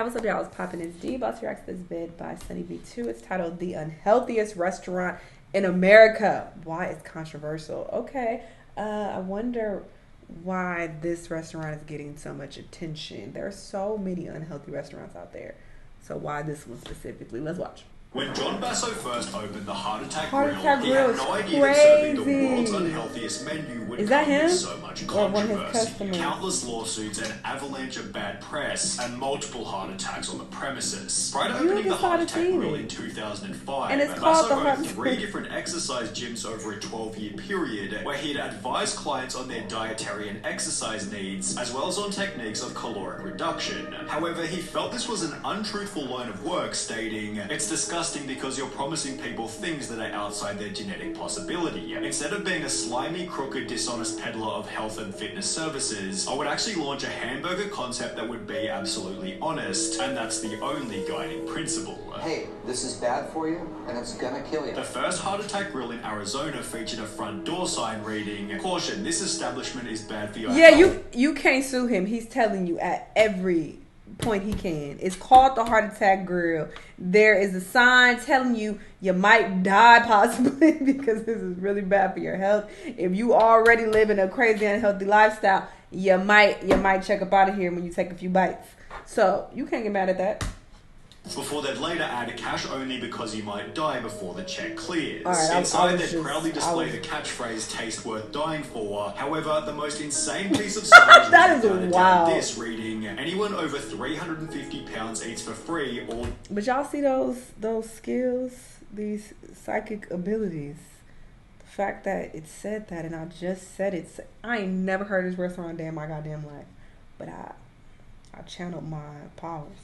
Hi, what's up, y'all? It's popping. It's D. Boss here. This bed by Sunny B2. It's titled "The Unhealthiest Restaurant in America." Why it's controversial? Okay, I wonder why this restaurant is getting so much attention. There are so many unhealthy restaurants out there. So why this one specifically? Let's watch. When John Basso first opened the Heart Attack Heart Grill, Attack he had Grill no is idea that serving the crazy. world's unhealthiest menu would Is that come him? with so much Or one of his controversy, customers? countless lawsuits, an avalanche of bad press, and multiple heart attacks on the premises. Prior to You opening the just Heart gotta Attack see Grill it. in 2005, And it's called the Basso Heart owned Attack. 3 different exercise gyms over a 12-year period, where he'd advise clients on their dietary and exercise needs, as well as on techniques of caloric reduction. However, he felt this was an untruthful line of work, stating, "It's disgusting because you're promising people things that are outside their genetic possibility. Instead of being a slimy, crooked, dishonest peddler of health and fitness services, I would actually launch a hamburger concept that would be absolutely honest, and that's the only guiding principle." Hey, this is bad for you, and it's gonna kill you. The first Heart Attack Grill in Arizona featured a front door sign reading, "Caution, this establishment is bad for your Yeah, health." you can't sue him. He's telling you at every point he can. It's called the Heart Attack Grill. There is a sign telling you might die possibly because this is really bad for your health. If you already living a crazy unhealthy lifestyle, you might check up out of here when you take a few bites. So you can't get mad at that. Before they'd later add cash only because you might die before the check clears. All right, Inside, they'd proudly display the catchphrase "taste worth dying for." However, the most insane piece of signage That was is down wild. this reading, "Anyone over 350 pounds eats for free," or... But y'all see those skills, these psychic abilities. The fact that it said that, and I just said it. I ain't never heard of this restaurant day in my goddamn life, but I channeled my powers.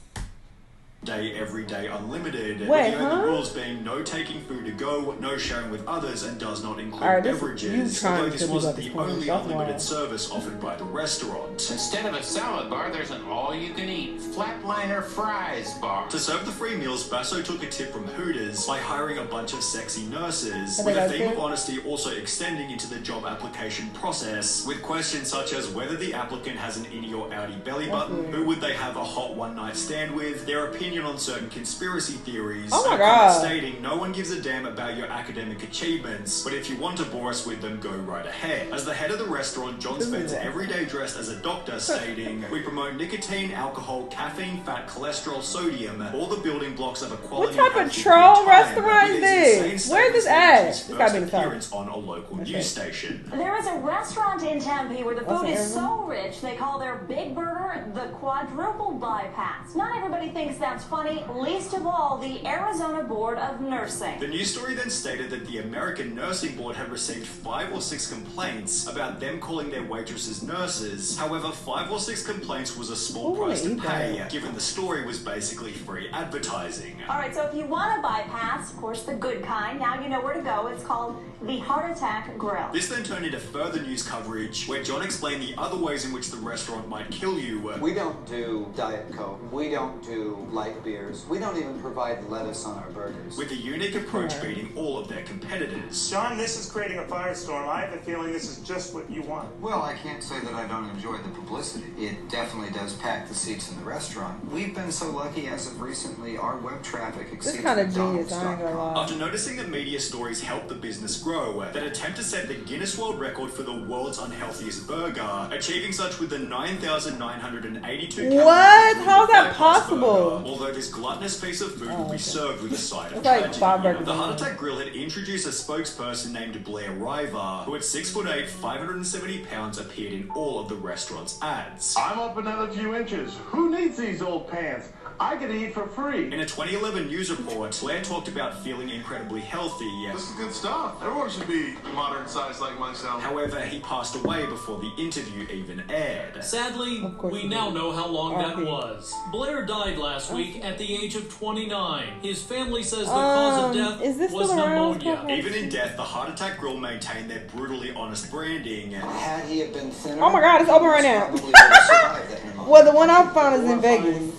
Day, every day, unlimited. Wait, with the huh? only rules being no taking food to go, no sharing with others, and does not include Alright, you beverages. trying Although to this do wasn't about the this point, only that's unlimited wild. service offered by the restaurant. Instead of a salad bar, there's an all-you-can-eat flatliner fries bar. To serve the free meals, Basso took a tip from Hooters by hiring a bunch of sexy nurses, I with think a that's theme of good. honesty also extending into the job application process, with questions such as whether the applicant has an innie or outie belly button, weird. who would they have a hot one-night stand with, their opinion on certain conspiracy theories, Oh my and a comment God. stating, "No one gives a damn about your academic achievements, but if you want to bore us with them, go right ahead." As the head of the restaurant, John This is spends wild. every day dressed as a doctor, stating, "We promote nicotine, alcohol, caffeine, fat, cholesterol, sodium, all the building blocks of a quality What type of healthy troll good time," restaurant with is his this? insane Where's this statements at? leading to his It's gotta be in first the South. appearance on a local Okay. news station. There is a restaurant in Tempe where the What's food it, is so Arizona? rich they call their big burger the quadruple bypass. Not everybody thinks that's funny, least of all the Arizona Board of Nursing. The news story then stated that the American Nursing Board had received 5 or 6 complaints about them calling their waitresses nurses. However, 5 or 6 complaints was a small Who would price to eat pay, that? given the story was basically free advertising. All right, so if you want a bypass, of course the good kind, now you know where to go. It's called the Heart Attack Grill. This then turned into further news coverage, where John explained the other ways in which the restaurant might kill you. We don't do Diet Coke. We don't do light beers. We don't even provide lettuce on our burgers. With a unique approach beating all of their competitors. John, this is creating a firestorm. I have a feeling this is just what you want. Well, I can't say that I don't enjoy the publicity. It definitely does pack the seats in the restaurant. We've been so lucky as of recently, our web traffic exceeds kinda genius, I ain't gonna McDonald's.com. lie. After noticing that media stories helped the business grow, that attempt to set the Guinness World Record for the world's unhealthiest burger, achieving such with the 9,982 What? How is that bypass possible? burger, although this gluttonous piece of food will be served with a side of It's like tragedy. 5 burgers The in Heart one. Attack Grill had introduced a spokesperson named Blair River, who at 6'8", 570 pounds, appeared in all of the restaurant's ads. I'm up another few inches. Who needs these old pants? I can eat for free. In a 2011 news report, Blair talked about feeling incredibly healthy. This is good stuff. Everyone should be modern size like myself. However, he passed away before the interview even aired. Sadly, Of course we he now did. know how long that R.I.P. was. Blair died last week at the age of 29. His family says the cause of death is this was still around? pneumonia. Even in death, the Heart Attack Grill maintained their brutally honest branding. Had he have been thinner, Oh my God, it's open right now. he probably would have survived that pneumonia. Well, the one I found is in Horrifying Vegas.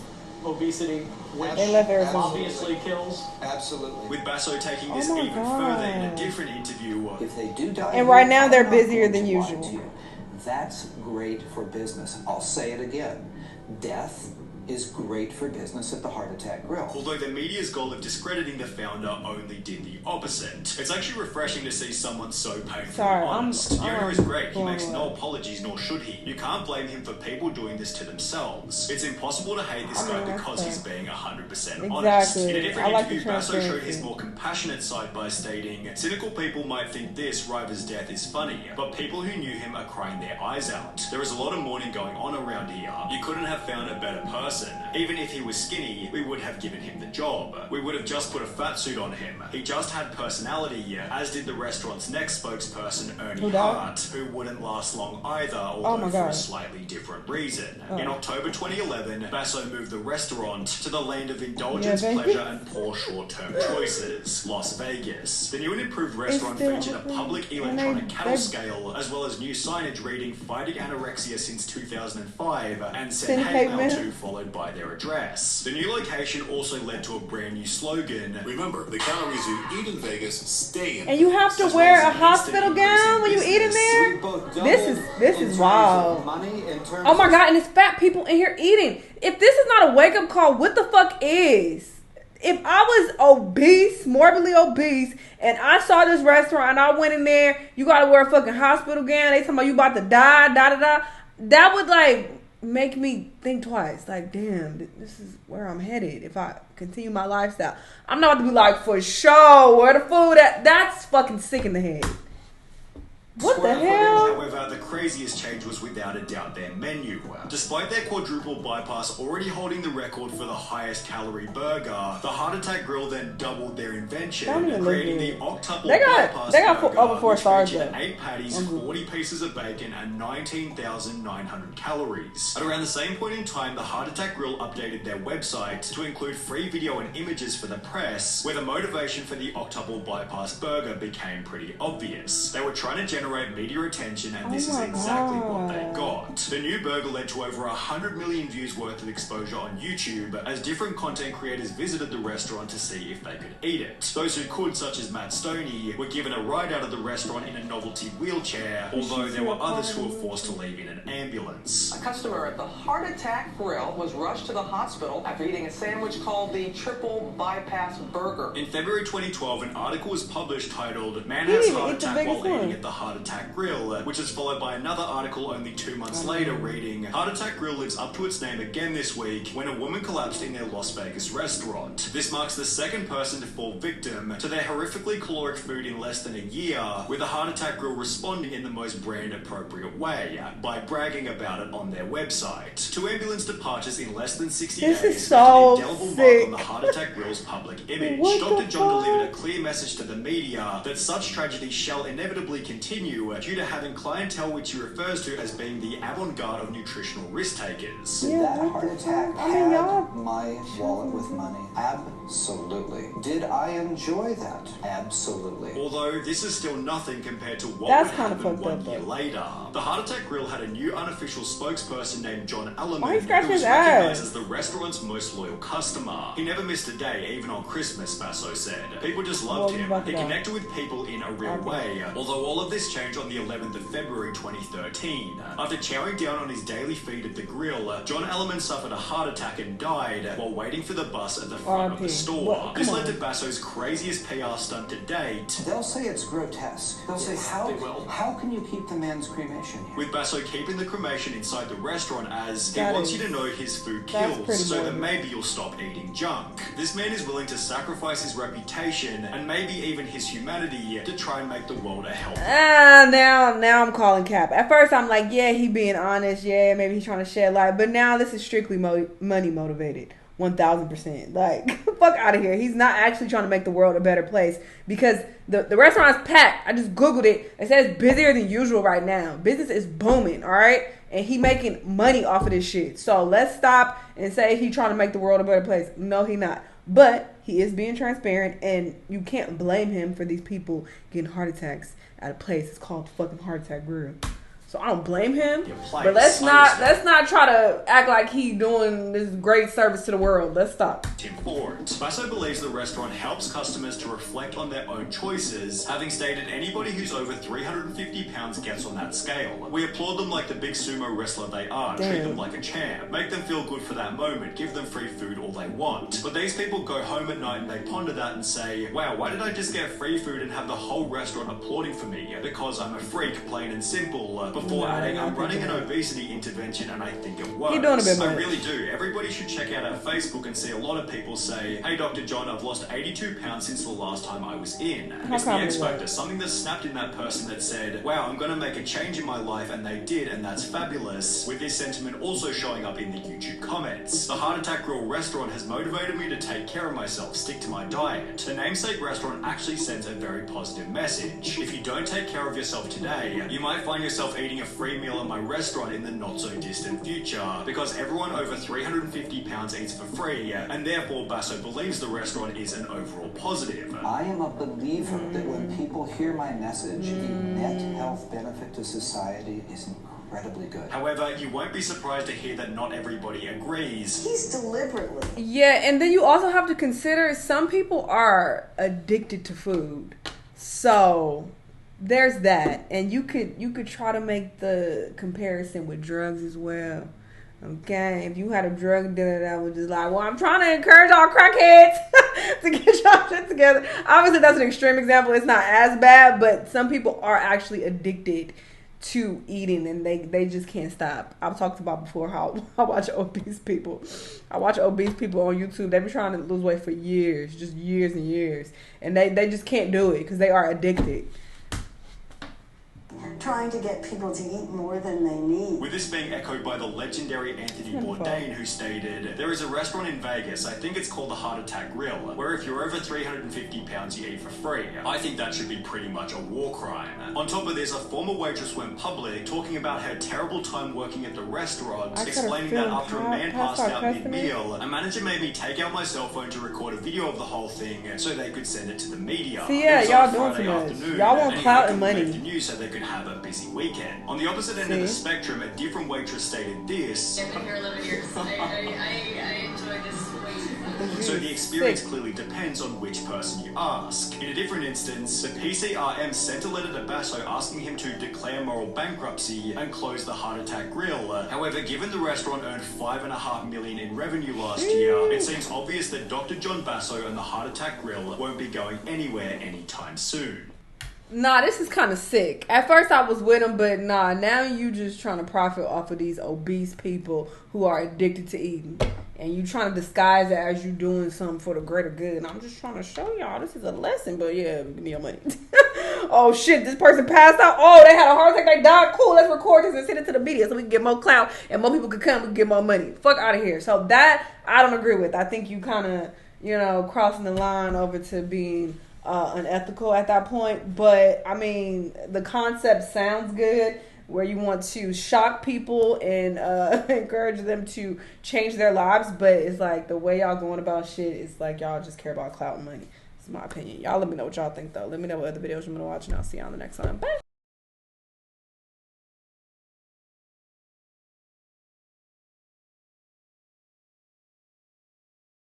Obesity, which They left Arizona. obviously kills. Absolutely. With Basso taking this Oh my even God. further in a different interview. If they do die, And right now they're I'm not busier going than to lie usual. to you. That's great for business. I'll say it again. Death is great for business at the Heart Attack Grill. Although the media's goal of discrediting the founder only did the opposite. It's actually refreshing to see someone so painfully honest. The owner is great. He makes no apologies, nor should he. You can't blame him for people doing this to themselves. It's impossible to hate this guy because he's being 100% honest. In a different interview, Basso showed his more compassionate side by stating, cynical people might think this, River's death, is funny, but people who knew him are crying their eyes out. There is a lot of mourning going on around here. You couldn't have found a better person. Even if he was skinny, we would have given him the job. We would have just put a fat suit on him. He just had personality, as did the restaurant's next spokesperson, Ernie Hart, who wouldn't last long either, although for a slightly different reason. In October 2011, Basso moved the restaurant to the land of indulgence, pleasure, and poor short-term choices, Las Vegas. The new and improved restaurant featured a public electronic cattle scale, as well as new signage reading "Fighting Anorexia since 2005" and "Send hate mail to," followed by their address. The new location also led to a brand new slogan. Remember, the calories you eat in Vegas stay in. And you have to wear a hospital gown when you eat in there? This is wild. Oh my God, and it's fat people in here eating. If this is not a wake-up call, what the fuck is? If I was obese, morbidly obese, and I saw this restaurant and I went in there, you gotta wear a fucking hospital gown, they talking about you about to die, that would like make me think twice. Like, damn, this is where I'm headed if I continue my lifestyle. I'm not about to be like, for sure, where the food at? That's fucking sick in the head. What the hell? However, the craziest change was without a doubt their menu. Despite their quadruple bypass already holding the record for the highest calorie burger, the Heart Attack Grill then doubled their invention, creating the octuple bypass burger, over 4 stars featured 8 patties, 40 pieces of bacon, and 19,900 calories. At around the same point in time, the Heart Attack Grill updated their website to include free video and images for the press, where the motivation for the octuple bypass burger became pretty obvious. They were trying to generate media attention, and this is exactly what they got. The new burger led to over 100 million views worth of exposure on YouTube, as different content creators visited the restaurant to see if they could eat it. Those who could, such as Matt Stoney, were given a ride out of the restaurant in a novelty wheelchair, although there were others who were forced to leave in an ambulance. A customer at the Heart Attack Grill was rushed to the hospital after eating a sandwich called the triple bypass burger. In February 2012, an article was published titled "Man Has Heart Attack While Eating at the Heart Attack Grill," which is followed by another article only 2 months later reading, "Heart Attack Grill lives up to its name again this week when a woman collapsed in their Las Vegas restaurant. This marks the second person to fall victim to their horrifically caloric food in less than a year, with the Heart Attack Grill responding in the most brand appropriate way by bragging about it on their website. 2 ambulance departures in less than 60 days is so an indelible mark on the Heart Attack Grill's public image. Dr. John delivered a clear message to the media that such tragedies shall inevitably continue due to having clientele which he refers to as being the avant-garde of nutritional risk takers." Did that heart attack have my wallet with money? Absolutely. Did I enjoy that? Absolutely. Although this is still nothing compared to what That's would kind of happen fucked 1 up, year though. later. The Heart Attack Grill had a new unofficial spokesperson named John Alleman, Why he who scratching was his ass? recognized as the restaurant's most loyal customer. He never missed a day, even on Christmas, Basso said. People just loved him. He connected with people in a real way. Although all of this changed on the 11th of February 2013. After chowing down on his daily feed at the grill, John Alleman suffered a heart attack and died while waiting for the bus at the front of the store. This led to Basso's craziest PR stunt to date. They'll say it's grotesque. They'll say, how can you keep the man's cremation here? With Basso keeping the cremation inside the restaurant as he wants you to know his food kills, so that maybe you'll stop eating junk. This man is willing to sacrifice his reputation and maybe even his humanity to try and make the world a healthier. Now I'm calling cap. At first I'm like, yeah, he being honest, yeah, maybe he's trying to shed light, but now this is strictly money motivated. 1000%. Like, fuck out of here. He's not actually trying to make the world a better place, because the restaurant is packed. I just Googled it. It says it's busier than usual right now. Business is booming, all right? And he making money off of this shit. So let's stop and say he trying to make the world a better place. No, he not. But he is being transparent, and you can't blame him for these people getting heart attacks at a place. It's called fucking Heart Attack Grill. So I don't blame him. place. But let's not try to act like he doing this great service to the world. Let's stop. Tim Ford. Basso believes the restaurant helps customers to reflect on their own choices, having stated anybody who's over 350 pounds gets on that scale. We applaud them like the big sumo wrestler they are, treat them like a champ, make them feel good for that moment, give them free food all they want. But these people go home at night and they ponder that and say, wow, why did I just get free food and have the whole restaurant applauding for me? Because I'm a freak, plain and simple. Before adding, I'm running an obesity intervention and I think it works. You're doing a bit I much. really do. Everybody should check out our Facebook and see a lot of people say, hey Dr. John, I've lost 82 pounds since the last time I was in. It's the X Factor, something that snapped in that person that said, wow, I'm going to make a change in my life, and they did, and that's fabulous. With this sentiment also showing up in the YouTube comments. The Heart Attack Grill restaurant has motivated me to take care of myself, stick to my diet. The namesake restaurant actually sends a very positive message. If you don't take care of yourself today, you might find yourself eating a free meal at my restaurant in the not so distant future, because everyone over 350 pounds eats for free, and therefore Basso believes the restaurant is an overall positive. I am a believer that when people hear my message, the net health benefit to society is incredibly good. However, you won't be surprised to hear that not everybody agrees. He's deliberately. Yeah, and then you also have to consider some people are addicted to food. So there's that. And you could try to make the comparison with drugs as well. Okay, if you had a drug dealer that was just like, well, I'm trying to encourage all crackheads to get y'all shit together. Obviously, that's an extreme example. It's not as bad, but some people are actually addicted to eating and they just can't stop. I've talked about before how I watch obese people. I watch obese people on YouTube. They've been trying to lose weight for years, just years and years. And they just can't do it because they are addicted. Trying to get people to eat more than they need. With this being echoed by the legendary Anthony Bourdain, who stated, there is a restaurant in Vegas, I think it's called the Heart Attack Grill, where if you're over 350 pounds, you eat for free. I think that should be pretty much a war crime. On top of this, a former waitress went public, talking about her terrible time working at the restaurant, explaining that after a man passed out mid-meal, a manager made me take out my cell phone to record a video of the whole thing so they could send it to the media. See, yeah, y'all doing too much. Y'all want clout and money. The news so they could have a busy weekend. On the opposite end of the spectrum, a different waitress stated this. I've been here 11 years. I enjoy this way too much. So the experience clearly depends on which person you ask. In a different instance, the PCRM sent a letter to Basso asking him to declare moral bankruptcy and close the Heart Attack Grill. However, given the restaurant earned $5.5 million in revenue last year, it seems obvious that Dr. John Basso and the Heart Attack Grill won't be going anywhere anytime soon. Nah, this is kind of sick. At first I was with him, but nah, now you just trying to profit off of these obese people who are addicted to eating. And you trying to disguise it as you doing something for the greater good. And I'm just trying to show y'all this is a lesson, but yeah, give me your money. Oh shit, this person passed out. Oh, they had a heart attack, they died. Cool, let's record this and send it to the media so we can get more clout and more people can come and get more money. Fuck out of here. So that, I don't agree with. I think you kind of, crossing the line over to being unethical at that point. But I mean, the concept sounds good, where you want to shock people and encourage them to change their lives, but it's like the way y'all going about shit is like y'all just care about clout and money. It's my opinion. Y'all let me know what y'all think though. Let me know what other videos you want to watch, and I'll see you on the next one. Bye.